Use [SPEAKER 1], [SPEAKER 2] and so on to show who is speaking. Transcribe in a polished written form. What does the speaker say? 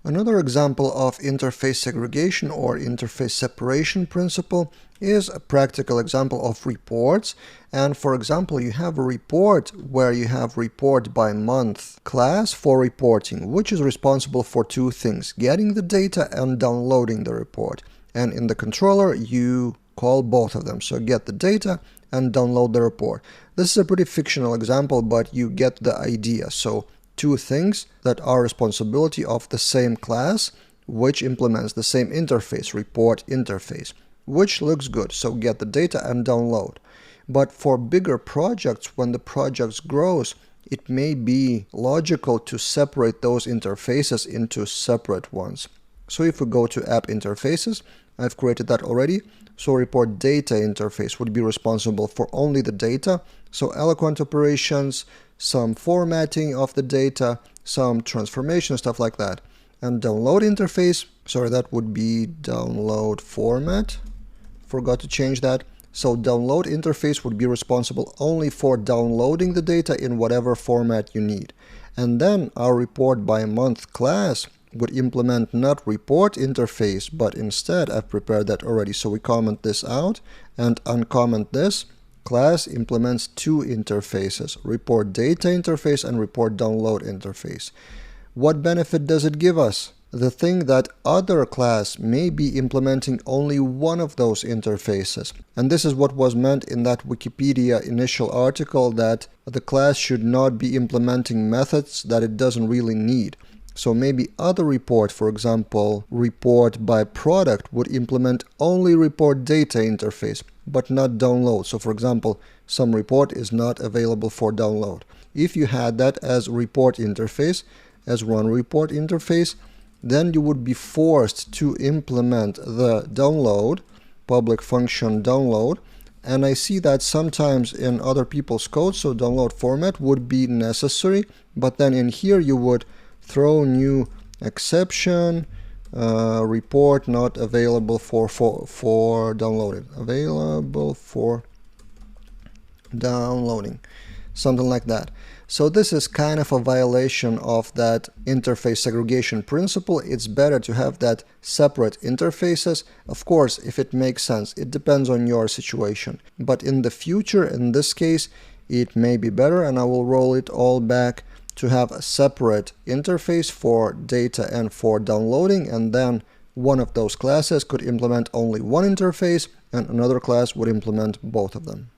[SPEAKER 1] Another example of interface segregation or interface separation principle is a practical example of reports. And for example, you have a report where you have report by month class for reporting, which is responsible for two things: getting the data and downloading the report. And in the controller, you call both of them. So get the data and download the report. This is a pretty fictional example, but you get the idea. So two things that are responsibility of the same class, which implements the same interface, report interface, which looks good. So get the data and download. But for bigger projects, when the project grows, it may be logical to separate those interfaces into separate ones. So if we go to app interfaces, I've created that already. So report data interface would be responsible for only the data. So eloquent operations, some formatting of the data, some transformation, stuff like that. And download interface, sorry, that would be download format. Forgot to change that. So download interface would be responsible only for downloading the data in whatever format you need. And then our report by month class would implement not report interface, but instead I've prepared that already. So we comment this out and uncomment this. Class implements two interfaces, report data interface and report download interface. What benefit does it give us? The thing that other class may be implementing only one of those interfaces. And this is what was meant in that Wikipedia initial article, that the class should not be implementing methods that it doesn't really need. So maybe other report, for example, report by product, would implement only report data interface, but not download. So for example, some report is not available for download. If you had that as report interface, as run report interface, then you would be forced to implement the download, public function download. And I see that sometimes in other people's code, so download format would be necessary, but then in here you would throw new exception, report not available for downloading, available for downloading, something like that. So this is kind of a violation of that interface segregation principle. It's better to have that separate interfaces. Of course, if it makes sense, it depends on your situation. But in the future, in this case, it may be better, and I will roll it all back to have a separate interface for data and for downloading, and then one of those classes could implement only one interface and another class would implement both of them.